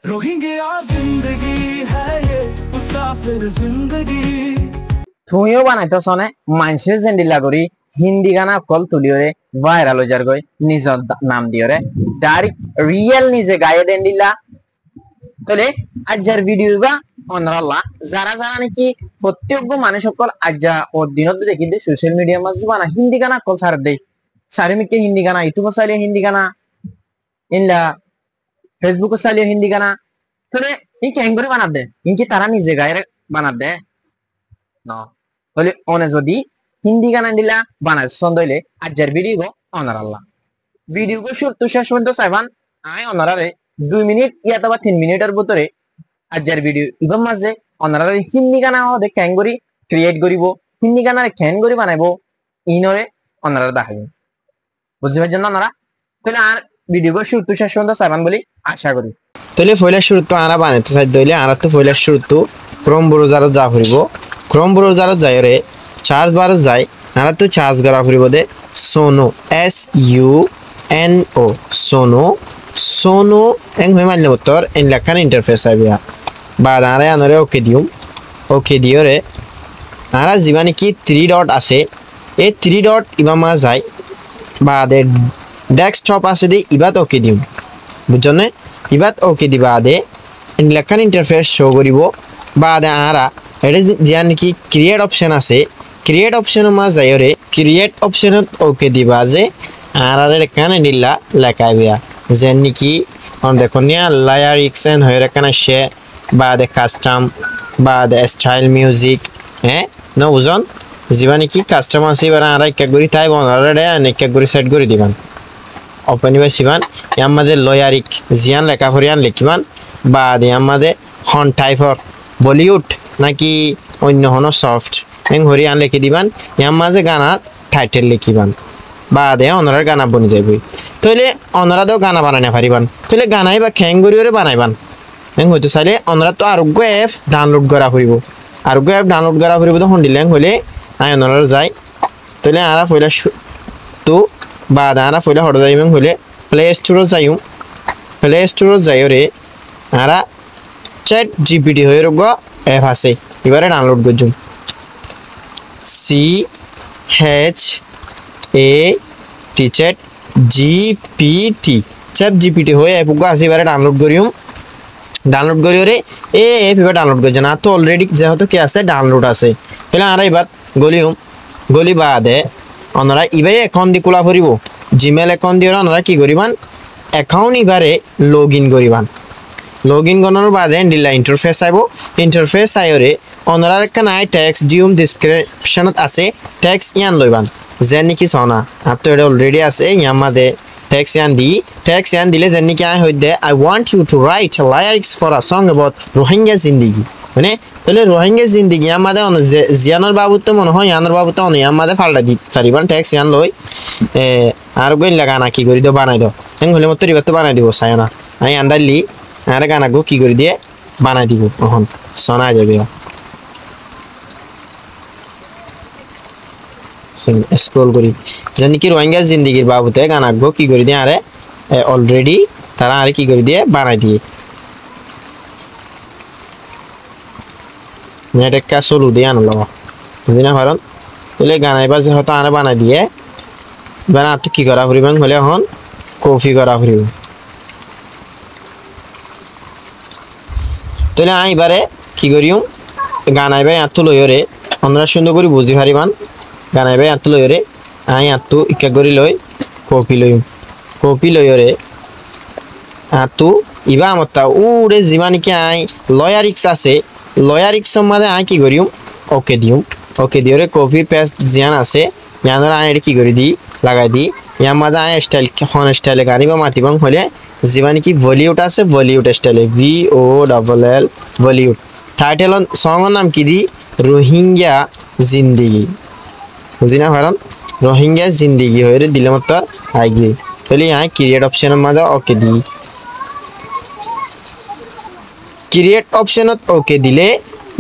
Rohingya जिंदगी है ये मुसाफिर जिंदगी তুমিও বানাইতো সনে মানুষের জেন্ডিলা করি হিন্দি গানা কল তুলিওরে ভাইরাল হয়ে যার গই নিজের নাম দিওরে ডাইরেক্ট রিয়েল নিজে গায়ে দেন্ডিলা তাহলে আজকের ভিডিও বা অনরাল্লাহ যারা যারা নাকি প্রত্যেক মানুষ সকল আজা ও দিনত দেখি দে সোশ্যাল মিডিয়া মাঝে বানা হিন্দি গানা কল সার দে সারিমিকে হিন্দি গানা ইউটিউব চাইলে হিন্দি গানা ইনলা ফেসবুক চাইলে হিন্দি গানা তাহলে ই কেন করে বানা দে ইনকি তারা নিজে গায়ে বানা দে না তাহলে অনে যদি হিন্দি গানা দিলা বানায় সন্দইলে আজকের ভিডিও অনারাল্লাহ ভিডিও গো শুরু শেষ পর্যন্ত চাইবান আই অনারারে 2 মিনিট ইয়াতবা 3 মিনিটের ভিতরে আজকের ভিডিও ইবাম মাঝে অনারারে হিন্দি গানা হদে কেন করি ক্রিয়েট করিব হিন্দি গানারে কেন করি বানাইবো ইনরে অনারা দেখাইব বুঝতে পারছেন না আপনারা তাহলে আর ভিডিও গো শুরু শেষ পর্যন্ত চাইবান বলি আশা করি তাহলে ফয়লা শুরু তো আরা বানাইতে চাই দইলে আর তো ফয়লা শুরু তো ক্রোম ব্রাউজারে যা করিব ক্রোম ব্রাউজারে যাইরে চার্জ বার যাই আর তো চার্জ করা করিব দে সোনো SUNO সোনো এং হই মানলে উত্তর এন লেখান ইন্টারফেস আইবিয়া বাদ আরে আনরে ওকে দিওরে আরা জীবানি কি 3 ডট আছে এই 3 ডট ইবামা যায় বাদে ডেস্কটপ আছে দে ইবাত ওকে দিম বুঝছনে ইবাত ওকে দিবা দে এন লেখান ইন্টারফেস শো করিব বাদে আরা এটা জিয়ান কি ক্রিয়েট অপশন আছে ক্রিয়েট অপশনের মা যাইরে ক্রিয়েট অপশনত ওকে দিবা যে আর আর এখানে নিলা লেখাইবিয়া যে নাকি অন দেখো নিয়া লায়ার ইকশন হয়ে রাখানা সে বাদে কাস্টম বাদে স্টাইল মিউজিক হ্যাঁ না বুঝন জীবানি কি কাস্টম আছে এবার আর একটা করি তাই বনারে অনেক করি সেট করে দিবান ওপেন ইবা সিবান আমাদের লয়ারিক জিয়ান লেখা ফরিয়ান লিখিবান বাদে আমাদের হন টাইফর বলিউড নাকি অন্য হনো সফট এং হরিয়ান লিখে দিবান ইয়ার মাঝে গানার টাইটেল লিখিবান বাদে অনরার গানা বনি যাইব তাহলে অনরা তো গানা বানাইনা পারিবান তাহলে গানাই বা খ্যাঙ্গুরিওরে বানাইবান এং হয়তো চাইলে অনরা তো আরোগ্য অ্যাপ ডাউনলোড করা হইব আরোগ্য অ্যাপ ডাউনলোড করা হইব তো হন্ডিলেং হলে আই অনরার যাই তাহলে আরা ফইলা তো বাদ আরা ফইলা হড় যাইবেন হলে প্লে স্টোরে যাইও প্লে স্টোরে যাইরে আরা চ্যাট জিপিটি হয়ে রোগ অ্যাপ আছে এবারে ডাউনলোড করজুম CHAT chat GPT chat GPT হয়ে অ্যাপ আছে এবারে ডাউনলোড করিম ডাউনলোড করিওরে এ অ্যাপ এবার ডাউনলোড করছে না তো অলরেডি যেহেতু কি আছে ডাউনলোড আছে তাহলে আর এবার গলি বাদে ওনারা ইবাই অ্যাকাউন্ট দি খোলা করিব জিমেল অ্যাকাউন্ট দিয়ে ওনারা কি করিবান অ্যাকাউন্ট এবারে লগ ইন করিবান লগ ইন করানোর বাদে ডিলা ইন্টারফেস আইব ইন্টারফেস আইরে অনারার কান আই ট্যাক্স ডিউম ডেসক্রিপশনত আছে ট্যাক্স ইয়ান লইবান যেন নাকি সনা আর তো এটা অলরেডি আছে ইয়ার মাঝে ট্যাক্স ইয়ান দিলে যেন নাকি আই হইতে I want you to write lyrics for a song about Rohingya জিন্দেগি মানে তাহলে রোহিঙ্গা জিন্দেগি ইয়ার মাঝে জিয়ানোর বাবুত তো মনে হয় ইয়ানোর বাবুত তো ইয়ার মাঝে ফাল্টা দি পারিবান ট্যাক্স ইয়ান লই আর গইন লাগা না কি করি দাও বানাই দাও এং হলে মতো রিবাত বানাই দিব সায়না আই আন্ডারলি আর গানা গো কি করে দিয়ে বানাই দিব এখন শোনা যাবে স্ক্রল করি জানি কি রোহিঙ্গা জিন্দেগির বাবুতে গানা গো কি করে দিয়ে আরে অলরেডি তারা আরে কি করে দিয়ে বানাই দিয়ে নেট একটা সলু দিয়ে আনলো বুঝি না কারণ তাহলে গানা এবার যে হয়তো আরে বানাই দিয়ে বানা তো কি করা করিবেন হলে এখন কপি করা করিব তাহলে আই এবারে কি করিম গানাইবাই আত্মু লইরে আমরা সুন্দর করে বুঝি পারিবান গানাইবাই আত্মু লইরে আই আত্মু ইকা করি লই কপি লইরে আত্মু ইবা আমতা উড়ে জিমানিকে আই লয়ারিক্স আছে লয়ারিক্সের মাঝে আই কি করিম ওকে দিওরে কপি পেস্ট জিয়ান আছে ইয়ানোর আই কি করি দি লাগাই দি ইয়ার মাঝে আই স্টাইল হন স্টাইলে গানি বা মাতিবাং হলে জীবানি কি বলিউড আছে বলিউড স্টাইলে VOLL বলিউড টাইটেল সঙ্গের নাম কি দি রোহিঙ্গা জিন্দেগি বুঝি না কারণ রোহিঙ্গা জিন্দেগি হয়ে দিলে মতো আই গিয়ে তাহলে আই ক্রিয়েট অপশনের মাঝে ওকে দি ক্রিয়েট অপশনত ওকে দিলে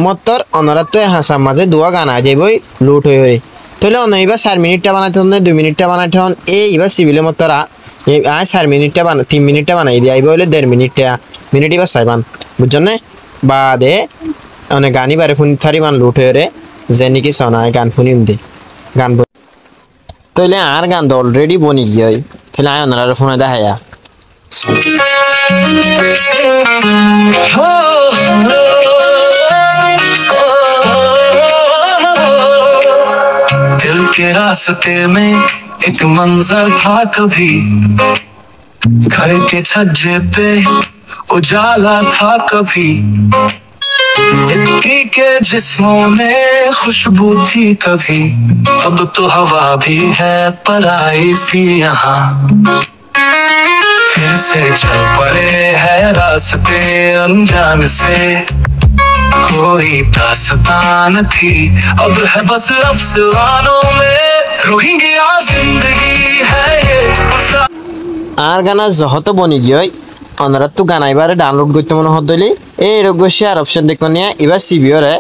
মতর অনরা তো হাসার মাঝে দুয়া গানা যাইবই লুট হয়ে তাহলে অন এবার 4 মিনিটটা বানাইতে হন 2 মিনিটটা বানাইতে হন এই এবার সিভিলে মতরা আয় 4 মিনিটটা 3 মিনিটটা বানাই দিয়ে আইব হলে 1.5 মিনিটই বাস চাইবান বুঝছেন না বাদে অনেক গানি বারে ফোন থারি বান লুট হয়ে রে যে নাকি শোনায় গান ফোনিম দে গান তাইলে আর গান তো অলরেডি বনি গিয়ে তাহলে আয় ওনারা ফোনে দেখায়া दिल के रास्ते में एक मंजर था कभी घर के छज्जे पे उजाला था कभी मिट्टी के जिस्मों में खुशबू थी कभी अब तो हवा भी है पराई सी यहाँ फिर से चल पड़े हैं रास्ते अनजान से कोई दास्तान थी अब है बस अफसानों में रोहिंग्या जिंदगी है ये আর গানা যহত বনি গিয়ে ওনারা তো গানা এবারে ডাউনলোড করতে মনে হতলি এই রোগ শেয়ার অপশন দেখো নিয়ে এবার সিবিওরে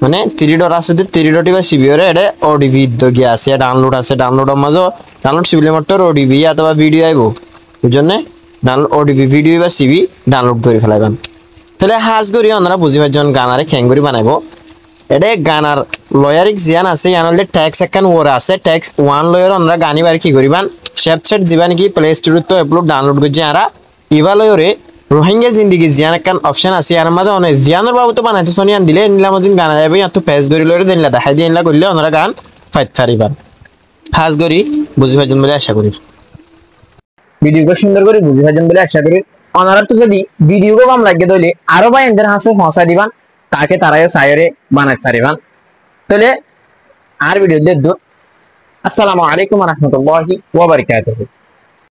মানে 3 ডট আছে 3 ডট এবার সিবিওরে এটা ওডিভি গিয়ে আছে ডাউনলোড আছে ডাউনলোডের মাঝে ডাউনলোড সিবিলে মাত্র ওডিভি অথবা ভিডিও আইব বুঝছেন ডাউনলোড ওডিভি ভিডিও বা সিবি ডাউনলোড করে ফেলাইবেন তাহলে হাজ করি ওনারা বুঝি পাইছেন গানারে খ্যাঙ্গুরি বানাইব এটা গানার লয়ারিক জিয়ান আছে ইয়ান হলে ট্যাক্স একখান ওর আছে ট্যাক্স 1 লয়ার ওনারা গানি বার কি করিবান স্ন্যাপচ্যাট জীবান কি প্লে স্টোর তো আপলোড ডাউনলোড করছি আরা ইবা লয়রে রোহিঙ্গা জিন্দেগি জিয়ান একখান অপশন আছে ইয়ার মাঝে অনেক জিয়ানোর বাবু তো বানাইতে সোনিয়ান দিলে নিলাম দিন গানা যাবে এত পেজ করি লয়রে দিনলা দেখাই দিনলা করলে ওনারা গান ফাইত পারিবান হাজ করি বুঝি পাইছেন বলে আশা করি ভিডিওকে সুন্দর করে বুঝি পাইছেন বলে আশা করি ওনারা তো যদি ভিডিওকে কম লাগে তাহলে আরো ভাই এদের হাসে পৌঁছা দিবান তাকে তারাও সাইরে বানাই পারিবান তাহলে আর ভিডিও দেখো আসসালামু আলাইকুম ওয়া রাহমাতুল্লাহি ওয়া বারাকাতুহু